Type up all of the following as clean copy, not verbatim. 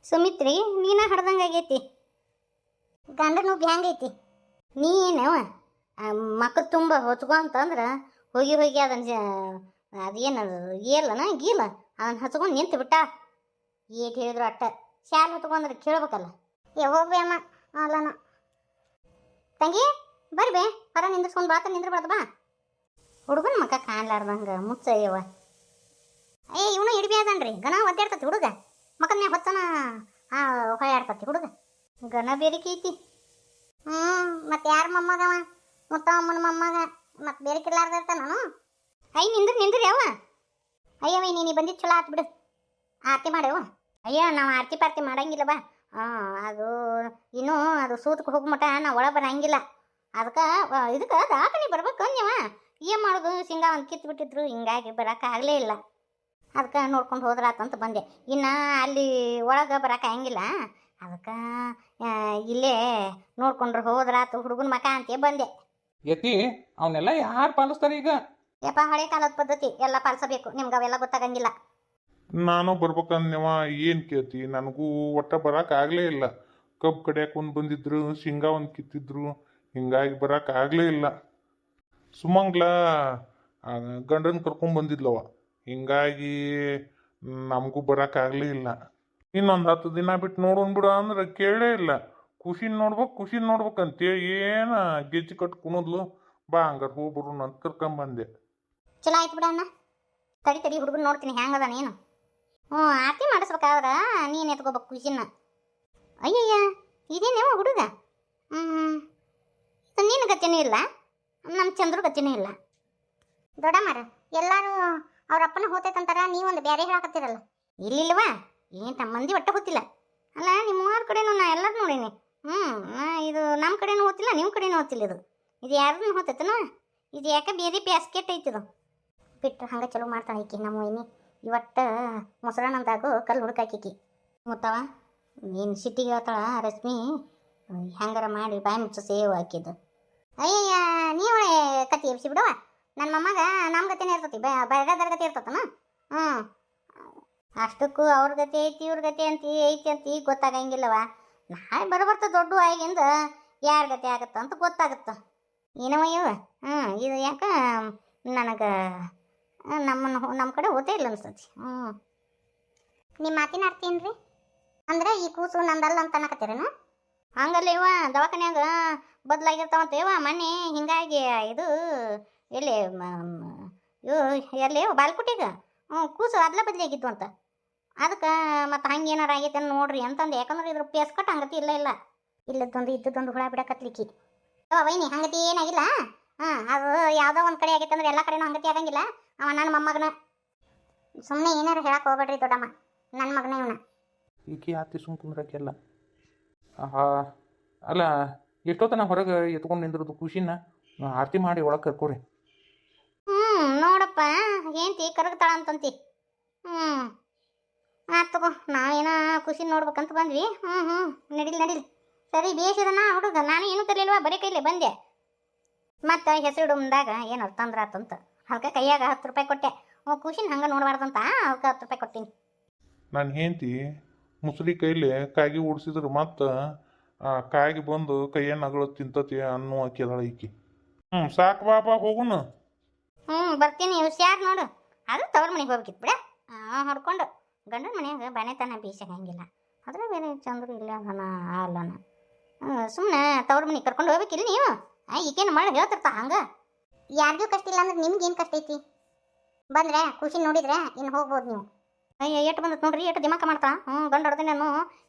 ಸುಮಿತ್ರಿ ನೀನ ಹಡ್ದಂಗಾಗೈತಿ. ಗಂಡನು ಬ್ಯಾಂಗೈತಿ ನೀನವ ಮಕ್ಳು ತುಂಬ ಹೊಚ್ಕೊ ಅಂತಂದ್ರೆ ಹೋಗಿ ಹೋಗಿ ಅದನ್ನ ಅದೇನು ಏಲನ ಗೀಲ ಅದನ್ನ ಹಚ್ಕೊಂಡು ನಿಂತು ಬಿಟ್ಟ. ಏಟ್ ಹೇಳಿದ್ರು ಅಟ್ಟ ಶಾಲೆ ಹೊತ್ಕೊಂಡ್ರೆ ಕೇಳ್ಬೇಕಲ್ಲ. ಹೋಗ್ಬೇ ಅಮ್ಮ ಅಲ್ಲನ ತಂಗಿ ಬರ್ರಿ ಬೇ ಹೊರ ನಿಂದ್ರಿಸ್ಕೊಂಡು ಬಾತ ನಿಂದ್ರಬಾರ್ದು ಬಾ. ಹುಡುಗನ ಮಕ್ಕ ಕಾಣ್ಲಾರ್ದಂಗೆ ಮುಚ್ಚಯ್ಯವ. ಇವನು ಹಿಡ್ಬ್ಯಾದನ್ರಿ ಗನ ಒದ್ದಾಡ್ತತಿ ಹುಡುಗ ಮಕ್ಕದ ಮ್ಯಾಗ ಹೊತ್ತನ ಹೊಯಾಡ್ತತಿ ಹುಡುಗ ಗನ ಬೇರಿಕೆ ಐತಿ. ಮತ್ತೆ ಯಾರ ಮೊಮ್ಮಗವ ಮುತ್ತ ಅಮ್ಮನ ಮೊಮ್ಮಗ ಮತ್ತೆ ಬೇರಿಕಿರ್ಲಾರ್ದ ಇರ್ತಾನ ನಾನು. ನಿಂದ್ರಿ ಅವ ಅಯ್ಯವ ನೀನು ಬಂದಿದ್ದು ಚಲೋ ಆತು ಬಿಡು. ಆರತಿ ಮಾಡ್ಯವ. ಅಯ್ಯ ನಾವು ಆರತಿ ಪಾರ್ತಿ ಮಾಡಂಗಿಲ್ಲ ಬಾ. ಅದು ಇನ್ನೂ ಅದು ಸೂತಕ್ಕೆ ಹೋಗ್ಮಟ ನಾವು ಒಳಗೆ ಬರಂಗಿಲ್ಲ. ಅದಕ್ಕೆ ಇದಕ್ಕೆ ದಾಖಲೆ ಬರ್ಬೇಕು ಅಂದ್ಯವ. ಏನು ಮಾಡೋದು ಶೇಂಗಾ ಒಂದು ಕಿತ್ತು ಬಿಟ್ಟಿದ್ರು ಹಿಂಗಾಗಿ ಬರೋಕ್ಕಾಗಲೇ ಇಲ್ಲ. ಅದಕ್ಕೆ ನೋಡ್ಕೊಂಡು ಹೋದ್ರಾತಂತ ಬಂದೆ. ಇನ್ನು ಅಲ್ಲಿ ಒಳಗೆ ಬರೋಕ್ಕಾಗಂಗಿಲ್ಲ. ಅದಕ್ಕೆ ಇಲ್ಲೇ ನೋಡ್ಕೊಂಡ್ರೆ ಹೋದ್ರಾತು ಹುಡುಗನ ಮಕ ಅಂತ ಬಂದೆ. ಯತಿ ಅವನ್ನೆಲ್ಲ ಯಾರು ಪಾಲಿಸ್ತಾರೆ ಈಗ? ಯಪ್ಪ ಹಳೆ ಕಾಲದ ಪದ್ಧತಿ ಎಲ್ಲ ಪಾಲಿಸಬೇಕು. ನಿಮ್ಗೆ ಅವೆಲ್ಲ ಗೊತ್ತಾಗಂಗಿಲ್ಲ. ನಾನು ಬರ್ಬೇಕಂದ್ಯವ ಏನು ಕೇಳ್ತಿ? ನನಗೂ ಒಟ್ಟ ಬರೋಕ್ಕಾಗಲೇ ಇಲ್ಲ. ಕಬ್ಬು ಕಡಿಯಕ್ಕೆ ಒಂದು ಬಂದಿದ್ರು, ಶೇಂಗಾ ಒಂದು ಕಿತ್ತಿದ್ರು, ಹಿಂಗಾಗಿ ಬರೋಕ್ಕಾಗಲೇ ಇಲ್ಲ. ಸುಮಂಗ್ಲ ಗಂಡನ ಕರ್ಕೊಂಡ್ಬಂದಿದ್ಲವ, ಹಿಂಗಾಗಿ ನಮಗೂ ಬರೋಕ್ಕಾಗಲೇ ಇಲ್ಲ. ಇನ್ನೊಂದು 10 ದಿನ ಬಿಟ್ಟು ನೋಡೋಣ ಬಿಡು ಅಂದ್ರೆ ಕೇಳೇ ಇಲ್ಲ. ಖುಷಿನ ನೋಡ್ಬೇಕಂತೇಳಿ ಏನು ಗೆಜ್ಜೆ ಕಟ್ಟು ಕುಣಿದ್ಲು. ಬಾ ಹಂಗಾರೆ ಹೋಗ್ಬಿಡು ಅಂತ ಕರ್ಕೊಂಬಂದೆ. ಚಲೋ ಆಯ್ತು ಬಿಡ ಅಣ್ಣ. ತಡಿ ಹುಡುಗನ ನೋಡ್ತೀನಿ ಹೆಂಗದ ನೀನು. ಆರತಿ ಮಾಡಿಸ್ಬೇಕಾದ್ರೆ ನೀನು ಎತ್ಕೋಬೇಕು ಖುಷಿನ. ಅಯ್ಯಯ್ಯ ಇದೇನೇವ ಹುಡುಗ. ನೀನು ಗತಿನೂ ಇಲ್ಲ, ನಮ್ಮ ಚಂದ್ರು ಗತಿನೂ ಇಲ್ಲ. ದೊಡ್ಡಮ್ಮರ ಎಲ್ಲರೂ ಅವ್ರ ಅಪ್ಪನ ಹೋತೈತಂತಾರ, ನೀವೊಂದು ಬೇರೆ ಹೇಳಕತ್ತೀರಲ್ಲ. ಇಲ್ಲಿಲ್ವಾ ಏನು ತಮ್ಮ ಮಂದಿ ಒಟ್ಟ ಗೊತ್ತಿಲ್ಲ ಅಲ್ಲ. ನಿಮ್ಮ ಮೂವರ ಕಡೆನೂ ನಾ ಎಲ್ಲರೂ ನೋಡೀನಿ. ಇದು ನಮ್ಮ ಕಡೆನೂ ಹೋತಿಲ್ಲ, ನಿಮ್ಮ ಕಡೆನೂ ಹೋತಿಲ್ಲ. ಇದು ಯಾರನ್ನೂ ಹೋತೈತನ? ಇದು ಯಾಕೆ ಬೇರೆ ಬ್ಯಾಸ್ಕೆಟ್ ಐತಿದು ಬಿಟ್ಟರೆ ಹಂಗೆ ಚಲೋ ಮಾಡ್ತಾಳೆ ಈಕಿ ನಮ್ಮ ವೈನಿ. ಇವತ್ತು ಮೊಸರನ್ನದಾಗು ಕಲ್ಲು ಹುಡುಕಾಕಿ ಮುತ್ತವ. ನೀನು ಸಿಟ್ಟಿಗೆ ಹೇಳ್ತಾಳ ರಶ್ಮಿ. ಹೆಂಗಾರ ಮಾಡಿ ಬಾಯಿ ಮುಚ್ಚು ಸೇವ್ ಹಾಕಿದ್ದು. ಅಯ್ಯಯ್ಯ ನೀವಳೆ ಕತ್ತಿ ಎಬ್ಸಿ ಬಿಡವ. ನನ್ನ ಮೊಮ್ಮಗ ನಮ್ಮ ಗತಿನೇ ಇರ್ತತಿ, ಬೇರೆದರ ಗತಿ ಇರ್ತತನ. ಅಷ್ಟಕ್ಕೂ ಅವ್ರ ಗತಿ ಐತಿ ಇವ್ರ ಗತಿ ಐತಿ ಈಗ ಗೊತ್ತಾಗಂಗಿಲ್ಲವ. ನಾಳೆ ಬರಬರ್ತ ದೊಡ್ಡ ಆಗಿಂದ ಯಾರ ಗತಿ ಆಗತ್ತ ಅಂತ ಗೊತ್ತಾಗತ್ತ. ಏನವ ಇವ ಇದು ಯಾಕೆ ನನಗೆ ನಮ್ಮ ಕಡೆ ಓದೇ ಇಲ್ಲ ಅನ್ಸ್ತತಿ. ನಿಮ್ಮ ಮಾತಿನ ಅರ್ಥ ಏನ್ರಿ? ಅಂದ್ರೆ ಈ ಕೂಸು ನಂದಲ್ಲ ಅಂತ ಅನ್ನಕತ್ತೀರೇನು? ಹಂಗಲ್ಲ ಇವ ದವಾಖಾನ್ಯಾಗ ಬದಲಾಗಿರ್ತಾವಂತ ಇವ ಮೊನ್ನೆ. ಹಿಂಗಾಗಿ ಇದು ಎಲ್ಲಿ ಎಲ್ಲಿ ಬಾಲ್ಕುಟಿಗೆ ಕೂಸು ಅದಲ ಬದಲಾಗಿದ್ದು ಅಂತ. ಅದಕ್ಕೆ ಮತ್ತು ಹಂಗೆ ಏನಾರು ಆಗೈತೆ ನೋಡ್ರಿ ಅಂತಂದು. ಯಾಕಂದ್ರೆ ಇದ್ರ ಪೇಸ್ಕಟ್ಟು ಹಂಗತಿ ಇಲ್ಲ ಇಲ್ಲದೊಂದು ಇದ್ದದೊಂದು ಹುಳ ಬಿಡಕತ್ಲಿಕ್ಕಿ. ವೈನಿ ಹಂಗತಿ ಏನಾಗಿಲ್ಲ. ಅದು ಯಾವುದೋ ಒಂದು ಕಡೆ ಆಗೈತೆ ಅಂದ್ರೆ ಎಲ್ಲ ಕಡೆನೂ ಹಂಗತಿ ಆಗಂಗಿಲ್ಲ. ಅವ ನನ್ನ ಮೊಮ್ಮಗನ. ಸುಮ್ಮನೆ ಏನಾರು ಹೇಳಕ್ಕೆ ಹೋಗ್ಬೇಡ್ರಿ ದೊಡ್ಡಮ್ಮ, ನನ್ನ ಮಗನ ಇವನ. ಈಕಿ ಆತಿ ಸುಮ್ ಕುಂದ್ರಕ್ಕೆಲ್ಲ. ಅಲ್ಲ ಎಷ್ಟೊತ್ತನ ಹೊರಗೆ ಎತ್ಕೊಂಡು ನಿಂದ್ರದು ಖುಷಿನ ಆರತಿ ಮಾಡಿ ಒಳಗೆ ಕರ್ಕೋರಿ. ನೋಡಪ್ಪ ಏಂತಿ ಕರಗ್ತಾಳ ಅಂತಂತಿ. ಆಯ್ತು ತಗೋ, ನಾವೇನ ಖುಷಿ ನೋಡ್ಬೇಕಂತ ಬಂದ್ವಿ. ನಡೀಲಿ ಸರಿ ಬೇಸಿದನ ಹುಡುಗ. ನಾನು ಏನೂ ತರಲಿಲ್ವಾ, ಬರೀ ಕೈಲೇ ಬಂದೆ. ಮತ್ತು ಹೆಸರು ಮುಂದಾಗ ಏನು ತಂದ್ರ ಆತಂತ ಅದಕ್ಕೆ ಕೈಯಾಗ 10 ರೂಪಾಯಿ ಕೊಟ್ಟೆ. ಖುಷಿನ ಹಂಗೆ ನೋಡಬಾರ್ದಂತ ಅದಕ್ಕೆ 10 ರೂಪಾಯಿ ಕೊಟ್ಟೀನಿ. ನಾನು ಹೆಂಡ್ತಿ ಮುಸುರಿ ಕೈಲಿ ಕಾಗಿ ಓಡಿಸಿದ್ರು ಮತ್ತು ಕಾಗಿ ಬಂದು ಕೈಯನ್ನು ಅಗಳ ತಿಂತತಿ ಅನ್ನೋ ಕೇಳಾಳ ಈಕಿ. ಸಾಕು ಬಾಬಾ ಹೋಗುನು. ಬರ್ತೀನಿ ಹುಷಾರು ನೋಡು. ಅದು ತವ್ರ ಮನೆಗೆ ಹೋಗ್ಬೇಕಿತ್ತು ಬಿಡ. ಹೊಡ್ಕೊಂಡು ಗಂಡನ ಮನೆಯಾಗ ಬಾನೆತನ ಬೀಸಂಗಿಲ್ಲ. ಅದ್ರ ಬೇರೆ ಚಂದ್ರು ಇಲ್ಲ ಅದನ ಅಲ್ಲನ. ಸುಮ್ಮನೆ ತವ್ರ ಮನೆಗೆ ಕರ್ಕೊಂಡು ಹೋಗ್ಬೇಕಿಲ್ಲ ನೀವು. ಈಗೇನು ಮಾಡಿ ಹೇಳ್ತಿರ್ತಾ ಹಂಗೆ. ಯಾರಿಗೂ ಕಷ್ಟ ಇಲ್ಲ ಅಂದ್ರೆ ನಿಮ್ಗೇನು ಕಷ್ಟ ಐತಿ? ಬಂದರೆ ಖುಷಿ ನೋಡಿದ್ರೆ ಇನ್ನು ಹೋಗ್ಬೋದು ನೀವು. ಏಟು ಬಂದತ್ ನೋಡ್ರಿ, ಏಟು ದಿಮಾಕ ಮಾಡ್ತಾ. ಗಂಡು ಹೊಡೆದ ನಾನು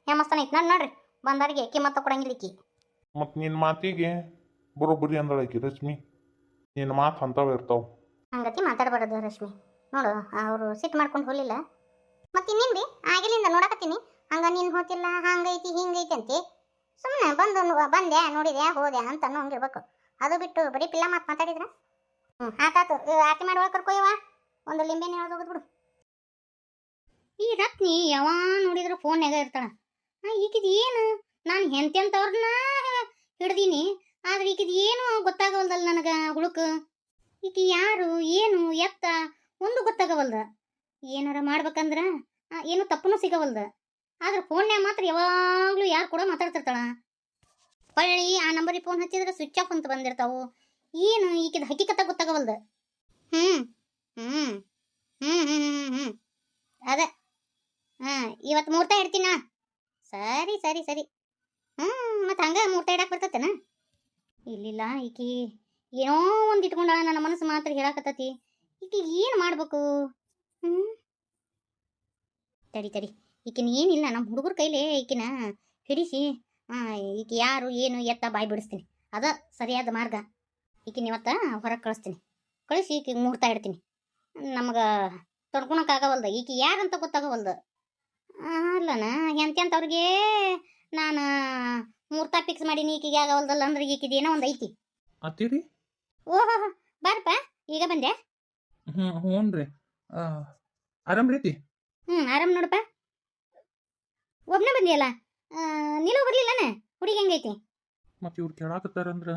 ಹೆಮ್ಮಸ್ತಾನ ಐತಿ ನೋಡ್ರಿ. ಬಂದಾರಿಗೆ ಕಿಮ್ಮತ್ತ ಕೊಡಂಗಿಲ್ಲ ಈಕಿ. ಮತ್ತು ನಿನ್ನ ಮಾತಿಗೆ ಬರೋಬ್ಬರಿ ಅಂದಳಕಿ ರಶ್ಮಿ. ನಿನ್ನ ಮಾತು ಅಂತಾವ ಇರ್ತಾವ. ಹಂಗತಿ ಮಾತಾಡಬಾರದು ರಶ್ಮಿ. ನೋಡು ಅವರು ಸಿಟ್ಟು ಮಾಡ್ಕೊಂಡು ಹೋಗಲಿಲ್ಲ. ಮತ್ತು ಇನ್ನೇನು ಆಗಿಲಿಂದ ನೋಡಕತ್ತೀನಿ ಹಂಗೆ ನೀನು ಹೋತಿಲ್ಲ ಹಂಗೈತಿ ಹಿಂಗೈತಿ ಅಂತೆ. ಸುಮ್ಮನೆ ಬಂದೆ ನೋಡಿದೆ ಹೋದೆ ಅಂತ ಹಂಗಿರ್ಬೇಕು. ಅದು ಬಿಟ್ಟು ಬರೀ ಪಿಲ್ಲ ಮಾತಾಡಿದ್ರೆ ಆತಾತು. ಆರತಿ ಮಾಡುವ ಕರ್ಕೊಯ್ಯವ. ಒಂದು ಲಿಂಬೆನ ಹೇಳೋದು ಹೋಗ್ಬಿಡು. ಈ ರತ್ನಿ ಯಾವ ನೋಡಿದ್ರು ಫೋನ್ಯಾಗ ಇರ್ತಾಳ. ಈಗಿದು ಏನು ನಾನು ಎಂತೆಂಥವ್ರನ್ನ ಹಿಡ್ದೀನಿ, ಆದ್ರೆ ಈಗಿದು ಏನು ಗೊತ್ತಾಗವಲ್ದಲ್ಲ ನನಗೆ. ಹುಡುಕು ಈಕಿ ಯಾರು ಏನು ಎತ್ತ ಒಂದು ಗೊತ್ತಾಗವಲ್ದ. ಏನಾರ ಮಾಡ್ಬೇಕಂದ್ರ ಏನು ತಪ್ಪನೂ ಸಿಗವಲ್ದ. ಆದ್ರೆ ಫೋನ್ಯಾಗ ಮಾತ್ರ ಯಾವಾಗಲೂ ಯಾರು ಕೂಡ ಮಾತಾಡ್ತಿರ್ತಾಳ. ಹೊಳ್ಳಿ ಆ ನಂಬರಿಗೆ ಫೋನ್ ಹಚ್ಚಿದ್ರೆ ಸ್ವಿಚ್ ಆಫ್ ಅಂತ ಬಂದಿರ್ತಾವು. ಏನು ಈಕಿದ ಹಕ್ಕಿಕತ್ತ ಗೊತ್ತಾಗವಲ್ದು. ಹ್ಮ್ ಹ್ಮ್ ಹ್ಮ್ ಹ್ಮ್ ಹ್ಮ್ ಹ್ಮ್ ಅದ ಇವತ್ತು ಮುಹೂರ್ತ ಇಡ್ತೀನ. ಸರಿ ಸರಿ ಸರಿ. ಮತ್ತೆ ಹಂಗ ಮುಹೂರ್ತ ಇಡಕ್ಕೆ ಬರ್ತತೇನ? ಇಲ್ಲಿಲ್ಲ, ಈಕಿ ಏನೋ ಒಂದು ಇಟ್ಕೊಂಡ ನನ್ನ ಮನಸ್ಸು ಮಾತ್ರ ಹೇಳಕತ್ತತಿ. ಈಕಿ ಏನು ಮಾಡ್ಬೇಕು? ತಡಿ ತಡಿ, ಈಕಿನ ಏನಿಲ್ಲ, ನಮ್ಮ ಹುಡುಗರ ಕೈಲೇ ಈಕಿನ ಹಿಡಿಸಿ ಈಕಿ ಯಾರು ಏನು ಎತ್ತ ಬಾಯಿ ಬಿಡಿಸ್ತೀನಿ. ಅದ ಸರಿಯಾದ ಮಾರ್ಗ. ಈಕಿನ ಇವತ್ತ ಹೊರಗೆ ಕಳಿಸ್ತೀನಿ. ಕಳಿಸಿ ಈಕಿಗೆ ಮುಹೂರ್ತ ಇಡ್ತೀನಿ. ನಮಗೆ ತೊಡ್ಕೊಳಕ್ಕಾಗವಲ್ದು, ಈಕಿ ಯಾರಂತ ಗೊತ್ತಾಗವಲ್ದು. ಅಲ್ಲನ ಎಂತೆಂಥವ್ರಿಗೆ ನಾನು ಮುಹೂರ್ತ ಫಿಕ್ಸ್ ಮಾಡೀನಿ, ಈಕಿಗೆ ಆಗವಲ್ದಲ್ಲ ಅಂದ್ರೆ ಈಕಿದ ಏನೋ ಒಂದು ಐತಿ. ಅತ್ತೀರಿ? ಓಹೋ ಬಾರಪ್ಪ, ಈಗ ಬಂದೆ. ಹ್ಞೂ ರೀ. ಆರಾಮ್ ರೀತಿ? ಆರಾಮ್ ನೋಡಪ್ಪ. ಒಬ್ಬನೇ ಬಂದಿಯಲ್ಲ, ನೀನು ಬರ್ಲಿಲ್ಲನ? ಹುಡುಗಿ ಹೆಂಗೈತಿ? ಮತ್ತು ಇವ್ರು ಕೇಳಾಕತ್ತಾರಂದ್ರೆ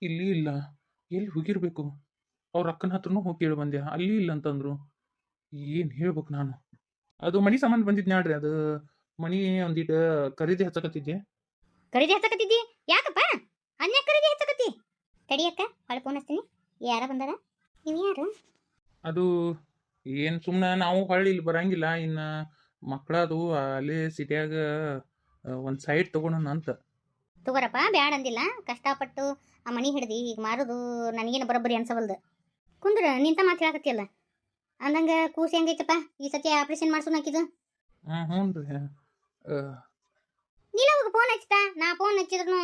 ಇಲ್ಲಿ ಇಲ್ಲ, ಎಲ್ಲಿ ಹೋಗಿರ್ಬೇಕು? ಅವ್ರ ಅಕ್ಕನ ಹತ್ರನೂ ಹೋಗಿ ಕೇಳಿ ಬಂದೆ, ಅಲ್ಲಿ ಇಲ್ಲ ಅಂತಂದ್ರು. ಏನು ಹೇಳ್ಬೇಕು ನಾನು? ಅದು ಮನಿ ಸಂಬಂಧ ಬಂದಿದ್ದು ನೋಡ್ರಿ, ಅದು ಮನಿ ಒಂದಿಟ್ಟು ಖರೀದಿ ಹಚ್ಚಕತ್ತಿದ್ದೆ. ಖರೀದಿ ಹಚ್ಚಕತ್ತಿದ್ದಿ? ಯಾಕಪ್ಪ ಅನ್ಯಾಕ ಖರೀದಿ ಹಚ್ಚಕತ್ತಿ? ತಡಿಯಕ್ಕ, ಹೊಳೆ ಫೋನ್ ಹಚ್ತೀನಿ. ಯಾರ ಬಂದಾರ? ನೀವು ಯಾರು? ಅದು ಏನು ಸುಮ್ಮನೆ ನಾವು ಹೊಳ್ಳಿ ಇಲ್ಲಿ ಬರಂಗಿಲ್ಲ, ಇನ್ನು ಮಕ್ಕಳದು ಅಲ್ಲೇ ಸಿಟಿಯಾಗ ಒಂದು ಸೈಟ್ ತೊಗೊಳೋಣ ಅಂತ. ತಗೋರಪ್ಪ, ಬ್ಯಾಡ ಅಂದಿಲ್ಲ. ಕಷ್ಟಪಟ್ಟು ಆ ಮನಿ ಹಿಡ್ದು ಈಗ ಮಾರೋದು ನನಗೇನು ಬರೋಬ್ಬರಿ ಅನ್ಸವಲ್ದು. ಕುಂದ್ರ ನಿಂತ ಮಾತು ಹೇಳಕತ್ತಿಯಲ್ಲ ಅಂದಂಗೆ ಕೂಸಿ ಹೆಂಗೈತಪ್ಪ? ಈ ಸತಿ ಆಪ್ರೇಷನ್ ಮಾಡ್ಸೋಣ ಹಾಕಿದ್ದು. ಹ್ಞೂ ರೀ. ನೀನು ಅವಾಗ ಫೋನ್ ಹಚ್ತಾ, ನಾ ಫೋನ್ ಹಚ್ಚಿದ್ರು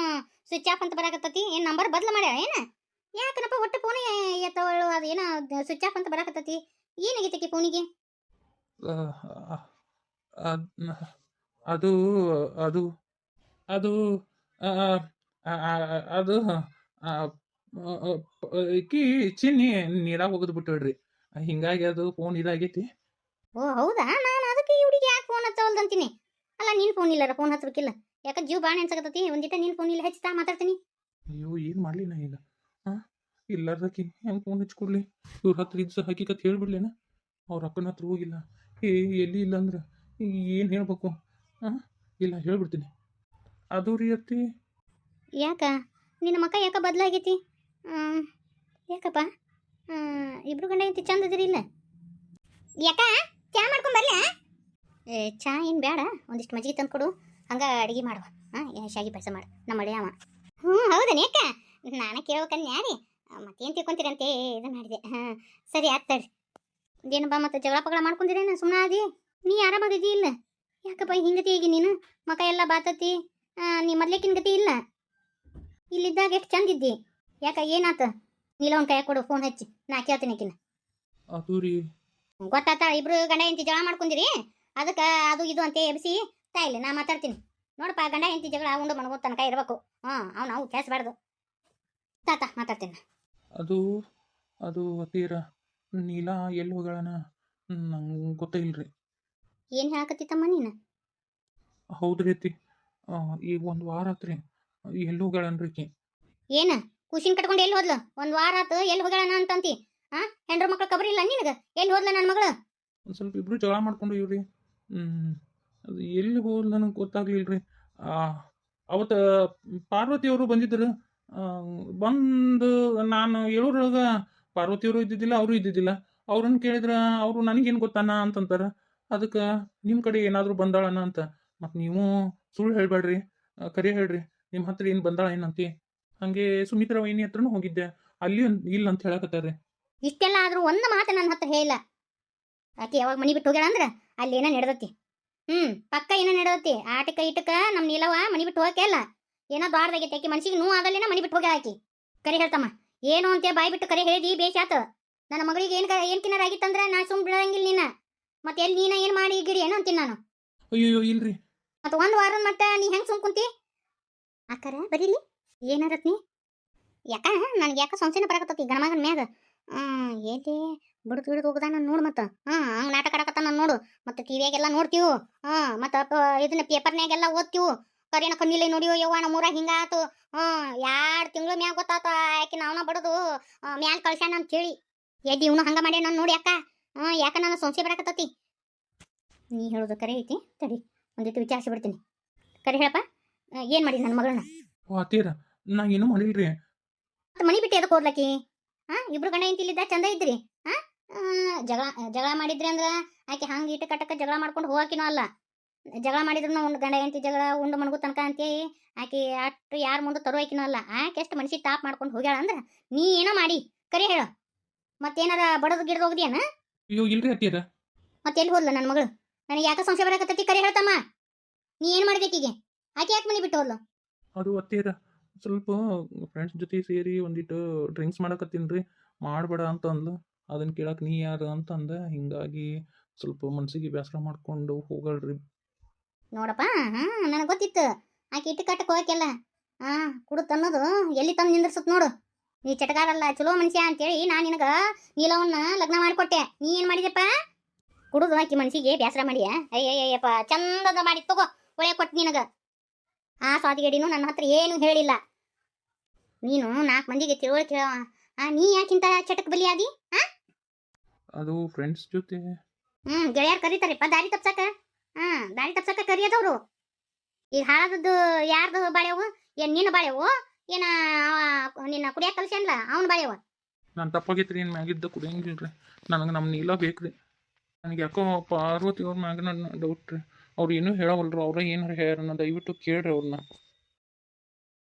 ಸ್ವಿಚ್ ಆಫ್ ಅಂತ ಬರಾಕತ್ತತಿ. ಏನು ನಂಬರ್ ಬದಲು ಮಾಡ್ಯಾರ ಏನು? ಯಾಕನಪ್ಪ ಒಟ್ಟು ಫೋನ್ ಎತ್ತವಳು, ಅದು ಏನೋ ಸ್ವಿಚ್ ಆಫ್ ಅಂತ ಬರಾಕತ್ತತಿ. ಏನಾಗೈತಕ್ಕೆ ಫೋನಿಗೆ? ಅದು ಅದು ಅದು ಅದು ಈಕಿ ಚಿನ್ನಿ ನೀರಾಗ ಹೋಗದ್ ಬಿಟ್ಟಳ್ರಿ, ಹಿಂಗಾಗಿ ಅದು ಫೋನ್ ಇದಾಗೈತಿ. ಓ ಹೌದಾ? ನಾನು ಅದಕ್ಕೆ ಈ ಹುಡುಗಿ ಯಾಕೆ ಫೋನ್ ಹಚ್ಚವಲ್ದು ಅಂತೀನಿ. ಅಲ್ಲ ನಿನ್ ಫೋನ್ ಇಲ್ಲಾರ ಫೋನ್ ಹಚ್ಬೇಕಿಲ್ಲ? ಯಾಕೆ ಜೀವ ಬಾಣ ಅನ್ಸಕತ್ತತಿ. ಒಂದಿಟ ನಿನ್ ಫೋನ್ ಇಲ್ಲ, ಹಚ್ತಾ ಮಾತಾಡ್ತೀನಿ. ಅಯ್ಯೋ ಏನು ಮಾಡಲಿ ನಾ ಈಗ? ಇಲ್ಲಾರ್ದಕ್ಕಿ ಹೆಂಗೆ ಫೋನ್ ಹಚ್ಕೊಡ್ಲಿ? ಇವ್ರ ಹತ್ರ ಇದ್ದು ಹಕೀಕತ್ ಹೇಳ್ಬಿಡ್ಲೇನ? ಅವ್ರ ಅಕ್ಕನ ಹತ್ರ ಹೋಗಿಲ್ಲ, ಎಲ್ಲಿ ಇಲ್ಲ ಅಂದ್ರೆ ಏನು ಹೇಳ್ಬೇಕು? ಇಲ್ಲ ಹೇಳ್ಬಿಡ್ತೀನಿ. ಅದು ರೀ ಅತ್ತಿ, ಯಾಕ ನಿನ್ನ ಮಕ್ಕ ಯಾಕ ಬದಲಾಗೈತಿ? ಯಾಕಪ್ಪ ಇಬ್ರು ಗಂಡ ಐತಿ ಚಂದ ಅದಿರಿ ಇಲ್ಲ? ಯಾಕ ಚಾ ಮಾಡ್ಕೊಂಡ್ ಬರ್ಲ? ಚಾ ಏನು ಬೇಡ, ಒಂದಿಷ್ಟು ಮಜ್ಜಿಗೆ ತಂದು ಕೊಡು. ಹಂಗ ಅಡಿಗೆ ಮಾಡುವ. ಶಾಗಿ ಪಾಯಸ ಮಾಡು, ನಮ್ಮ ಅಳಿಯವ. ಹೌದನ ಯಾಕ? ನಾನು ಕೇಳ್ಬೇಕನ್ಯಾರಿ, ಮತ್ತೇನು ತಿಳ್ಕೊಂತೀರಂತೆ ಇದು ಮಾಡಿದೆ. ಸರಿ ಆಗ್ತಾಡ್ರಿ. ಏನಪ್ಪ ಮತ್ತೆ ಜಗಳ ಪಗಳ ಮಾಡ್ಕೊಂಡಿರೇನ? ಸುಮ್ಮನೆ ಅದಿ? ನೀ ಆರಾಮಾಗಿದ್ದಿ ಇಲ್ಲ? ಯಾಕಪ್ಪ ಹಿಂಗತಿ ಈಗ ನೀನು? ಮಕ ಎಲ್ಲ ಬಾತತಿ, ನೀ ಮೊದ್ಲೇಕಿನ ಗತಿ ಇಲ್ಲ. ಇಲ್ಲಿದ್ದಾಗ ಎಷ್ಟು ಚಂದ ಇದ್ದಿ. ಯಾಕ ಏನಾತ? ನೀಲವನ್ ಕೈ ಕೊಡು, ಫೋನ್ ಹಚ್ಚಿ ನಾ ಕೇಳ್ತೀನಿ ಆಕಿನ. ಅದು ರೀ ಗೊತ್ತಾತ, ಇಬ್ರು ಗಂಡ ಹೆಂಡತಿ ಜಗಳ ಮಾಡ್ಕೊಂಡಿರಿ, ಅದಕ್ಕೆ ಅದು ಇದು ಅಂತ ಎಬ್ಸಿ ತಾಯಿಲ್ಲ. ನಾ ಮಾತಾಡ್ತೀನಿ ನೋಡಪ್ಪ. ಗಂಡ ಹೆಂಡತಿ ಜಗಳ ಉಂಡು ಮನಗೋ ತನಕ ಇರಬೇಕು. ನಾವು ಕೇಳಿಸ್ಬಾರ್ದು. ತಾತ ಮಾತಾಡ್ತೀನಿ. ಅದು ಅದು ಅತ್ತೀರ, ನೀಲಾ ಎಲ್ಲಿ ಹೋಗಳನ ನಂಗೆ ಗೊತ್ತಿಲ್ರಿ. ಏನು ಹೇಳಕತ್ತಿತ್ತಮ್ಮ ನೀನು? ಹೌದ್ರಿ ಅತ್ತಿ, ಈಗ ಒಂದು ವಾರ ಆತ್ರಿ, ಎಲ್ಲಿ ಹೋಗಳನ್ರಿ ಆಕಿ? ಏನ ಖುಷಿನ ಕಟ್ಕೊಂಡು ಎಲ್ಲಿ ಹೋದ್ಲು? ಒಂದು ವಾರ ಆತು, ಎಲ್ಲಿ ಹೋಗಳನ ಅಂತಂತಿ? ಹೆಂಡ್ರ ಮಕ್ಳು ಕಬರಿ ಇಲ್ಲ ನಿನಗೆ? ಎಲ್ಲಿ ಹೋದ್ಲ ನನ್ನ ಮಗಳು? ಒಂದು ಸ್ವಲ್ಪ ಇಬ್ರು ಜಗಳ ಮಾಡ್ಕೊಂಡು ಇವ್ರಿ. ಅದು ಎಲ್ಲಿ ಹೋದ್ ನನಗೆ ಗೊತ್ತಾಗ್ಲಿಲ್ರಿ. ಅವತ್ತು ಪಾರ್ವತಿಯವರು ಬಂದಿದ್ದರು. ಬಂದು ನಾನು ಹೇಳೋದ್ರೊಳಗೆ ಪಾರ್ವತಿಯವರು ಇದ್ದಿದ್ದಿಲ್ಲ, ಅವರು ಇದ್ದಿದ್ದಿಲ್ಲ. ಅವ್ರನ್ನ ಕೇಳಿದ್ರೆ ಅವರು ನನಗೇನು ಗೊತ್ತಾನ ಅಂತಂತಾರೆ. ಅದಕ್ಕೆ ನಿಮ್ಮ ಕಡೆ ಏನಾದರೂ ಬಂದಾಳನ ಅಂತ. ಮತ್ತು ನೀವು ಸುಳ್ಳು ಹೇಳ್ಬೇಡ್ರಿ, ಕರೆ ಹೇಳ್ರಿ, ನಿಮ್ಮ ಹತ್ರ ಏನು ಬಂದಾಳ ಏನಂತಿ. ಹಾಗೆ ಸುಮಿತ್ರಾ ವೈನಿ ಹತ್ರನೂ ಹೋಗಿದ್ದೆ, ಅಲ್ಲಿ ಇಲ್ಲ ಅಂತ ಹೇಳಕತ್ತಾರೆ. ಇಷ್ಟೆಲ್ಲ ಆದ್ರೂ ಒಂದು ಮಾತು ನನ್ನ ಹತ್ರ ಹೇಳಿಲ್ಲ. ಆಕೆ ಯಾವಾಗ ಮನಿ ಬಿಟ್ಟು ಹೋಗ್ಯಾಳ ಅಂದ್ರೆ ಅಲ್ಲಿ ಏನೋ ನಡೆದತಿ. ಪಕ್ಕ ಏನೋ ನಡೆದತಿ. ಆಟಕ್ಕ ಇಟಕ್ಕ ನಮ್ಮ ನೀಲವ ಮನಿ ಬಿಟ್ಟು ಹೋಗಕ್ಕೆ ಅಲ್ಲ, ಏನೋ ದ್ವಾರದಾಗೈತಿ. ಆಕಿ ಮನ್ಸಿಗೆ ನೋವು ಆಗಲ್ಲೇನ ಮನಿ ಬಿಟ್ಟು ಹೋಗ್ಯಾಳ ಆಕಿ. ಕರೆ ಹೇಳ್ತಮ್ಮ, ಏನು ಅಂತ ಬಾಯಿ ಬಿಟ್ಟು ಕರೆ ಹೇಳಿದಿ ಬೇಷ್ ಆತ. ನನ್ನ ಮಗಳಿಗೆ ಏನು ಕಿನ್ನರ ಆಗಿತ್ತಂದ್ರೆ ನಾ ಸುಮ್ ಬಿಡಂಗಿಲ್ಲ ನಿನ್ನ. ಮತ್ತೆ ಎಲ್ಲಿ ನೀನ ಏನು ಮಾಡಿ ಗಿಡಿ ಏನು ಅಂತೀನಿ ನಾನು. ಅಯ್ಯೋ ಇಲ್ರಿ. ಮತ್ತೆ ಒಂದು ವಾರ ಮತ್ತೆ ನೀ ಹೆಂಗೆ ಸುಮ್ ಕುಂತಿ? ಅಕ್ಕರ ಬರೀಲಿ ಏನಾರತ್ನಿ? ಯಾಕ ನನಗೆ ಯಾಕೆ ಸಂಶಯನ ಬರಕತ್ತತಿ ಗಣಮಗನ ಮ್ಯಾಗ. ಎಲ್ಲಿ ಬಿಡ್ದು ಹೋಗದ ನಾನು ನೋಡು. ಮತ್ತೆ ಹಂಗೆ ನಾಟಕ ಆಡಕತ್ತ ನಾನು ನೋಡು. ಮತ್ತೆ ಟಿವಿಯಾಗೆಲ್ಲ ನೋಡ್ತೀವು. ಮತ್ತೆ ಇದನ್ನ ಪೇಪರ್ನ್ಯಾಗೆಲ್ಲ ಓದ್ತೀವು. ಕರಿನ ಕಣ್ಣಿಲೆ ನೋಡಿಯೋ ಯವ್ವ ನಮ್ಮೂರಾಗ ಹಿಂಗಾತು. 2 ತಿಂಗಳು ಮ್ಯಾಗ ಗೊತ್ತಾತ ಯಾಕೆ ನಾವನ್ನ ಬಡದು ಮ್ಯಾಲ ಕಳ್ಸ್ಯಾನ ಅಂತ ಹೇಳಿ. ಎದ್ದು ಇವನು ಹಂಗ ಮಾಡ್ಯ ನಾನು ನೋಡಿ ಅಕ್ಕ. ಯಾಕ ನಾನು ಸಂಶಯ ಬರಕತ್ತತಿ. ನೀ ಹೇಳೋದು ಕರೆ ಐತಿ. ತಡಿ ಒಂದಿಟ್ಟು ವಿಚಾರಿಸಿ ಬಿಡ್ತೀನಿ. ಕರಿ ಹೇಳಪ್ಪ, ಏನು ಮಾಡಿ ನನ್ನ ಮಗಳನ್ನ? ಓ ಅತ್ತೀರ, ನಾ ಏನೂ ಮಾಡಿಲ್ರಿ. ಮತ್ತೆ ಮನೆ ಬಿಟ್ಟು ಎದಕ್ಕೆ ಹೋದ್ಲಕ್ಕಿ? ಇಬ್ರು ಗಂಡ ಹೆಂಡತಿಲಿದ್ದ ಚಂದ ಇದ್ರಿ. ಜಗಳ ಜಗಳ ಮಾಡಿದ್ರಿ ಅಂದ್ರೆ ಆಕೆ ಹಂಗೆ ಇಟ್ಟು ಕಟ್ಟಕ್ಕೆ ಜಗಳ ಮಾಡ್ಕೊಂಡು ಹೋಗಾಕಿನೂ ಅಲ್ಲ. ಜಗಳ ಮಾಡಿದ್ರು ಒಂದು ಗಂಡ ಹೆಂಡತಿ ಜಗಳ ಉಂಡು ಮಣಗು ತನಕ ಅಂತೇಳಿ ಆಕೆ ಅಷ್ಟು ಯಾರ ಮುಂದೆ ತರುವಾಕಿನೂ ಅಲ್ಲ. ಆಕೆ ಎಷ್ಟು ಮನ್ಸಿಗೆ ತಾಪ್ ಮಾಡ್ಕೊಂಡು ಹೋಗ್ಯಾಳ ಅಂದ್ರೆ ನೀ ಏನೋ ಮಾಡಿ ಕರಿ ಹೇಳು. ಮತ್ತೇನಾರ ಬಡದು ಗಿಡದು ಹೋಗ್ದಿಯೇನ? ಅಯ್ಯೋ ಇಲ್ರಿ ಅತ್ತೀರ. ಮತ್ತೆ ಎಲ್ಲಿ ಹೋದ್ಲು ನನ್ನ ಮಗಳು? ನನಗೆ ಯಾಕೆ ಸಂಶಯ ಬರಕತ್ತೈತಿ? ಕರಿ ಹೇಳ್ತಮ್ಮ, ನೀ ಏನು ಮಾಡಿದಕ್ಕೀಗೆ? ಆಕೆ ಯಾಕೆ ಮನೆ ಬಿಟ್ಟು ಹೋದ್ಲು? ಅದು ಅತ್ತೀರ, ಸ್ವಲ್ಪ ಫ್ರೆಂಡ್ಸ್ ಜೊತೆ ಸೇರಿ ಒಂದಿಟ್ಟು ಡ್ರಿಂಕ್ಸ್ ಮಾಡಕತ್ತೀನಿ ರೀ, ಮಾಡಬೇಡ ಅಂತ ಅಂದ್ಲು. ಅದನ್ನು ಕೇಳಕ್ಕೆ ನೀ ಯಾರು ಅಂತ ಅಂದೆ. ಹಿಂಗಾಗಿ ಸ್ವಲ್ಪ ಮನಸ್ಸಿಗೆ ಬೇಸರ ಮಾಡ್ಕೊಂಡು ಹೋಗಲ್ರಿ. ನೋಡಪ್ಪ, ನನಗೆ ಗೊತ್ತಿತ್ತು ಆಕೆ ಇಟ್ಟು ಕಟ್ಟಕ್ಕೆ ಹೋಗಕ್ಕೆಲ್ಲ ಕುಡುತ್ತ ಅನ್ನೋದು ಎಲ್ಲಿ ತಂದು ನಿಂದಿರ್ಸುತ್ತೆ ನೋಡು. ನೀ ಚಟಗಾರಲ್ಲ, ಚಲೋ ಮನುಷ್ಯ ಅಂತೇಳಿ ನಾನು ನಿನಗೆ ನೀಲವನ್ನ ಲಗ್ನ ಮಾಡಿಕೊಟ್ಟೆ. ನೀ ಏನು ಮಾಡಿದೆಪ್ಪ? ಕುಡುದು ಆಕಿ ಮನ್ಸಿಗೆ ಬೇಸರ ಮಾಡಿಯ? ಅಯ್ಯಯ್ಯಪ್ಪ, ಚಂದದ ಮಾಡಿ ತಗೋ, ಒಳ್ಳೆ ಕೊಟ್ಟು ನಿನಗೆ. ಆ ಸ್ವಾತಿಗೇಡಿನೂ ನನ್ನ ಹತ್ರ ಏನು ಹೇಳಿಲ್ಲ. ನೀನು 4 ಮಂದಿಗೆ ತಿಳುವಳಿಕೆ ಹೇಳವ. ನೀ ಯಾಕಿಂತ ಚಟಕ್ ಬಲಿಯಾದಿ? ಅದು ಫ್ರೆಂಡ್ಸ್ ಜೊತೆ. ಗೆಳೆಯರು ಕರೀತಾರಪ್ಪ ದಾರಿ ತಪ್ಸಕ. ದಾರಿ ತಪ್ಸಕ ಕರಿಯೋದವ್ರು. ಈಗ ಹಾಳಾದದ್ದು ಯಾರ್ದು ಬಾಳೆವು? ಏನು ನಿನ್ನ ಬಾಳೆವು? ಏನ ನಿನ್ನ ಕುಡಿಯಾಕ ಕಲ್ಸೇನ್ಲ ಅವನ ಬಾಳೆವು? ನಾನು ತಪ್ಪಾಗೈತ್ರಿ, ಏನು ಮ್ಯಾಗಿದ್ದ ಕುಡಿಯಂಗಿಲ್ರಿ. ನನಗೆ ನಮ್ಮ ನೀಲ ಬೇಕ್ರಿ. ನನಗೆ ಯಾಕೋ ಪಾರ್ವತಿ ಅವ್ರ ಮ್ಯಾಗ ನನ್ನ ಡೌಟ್ ರೀ. ಅವ್ರು ಏನೂ ಹೇಳವಲ್ರು. ಅವ್ರ ಏನಾರು ಹೇಳ್ಯಾರ, ದಯವಿಟ್ಟು ಕೇಳ್ರಿ ಅವ್ರನ್ನ.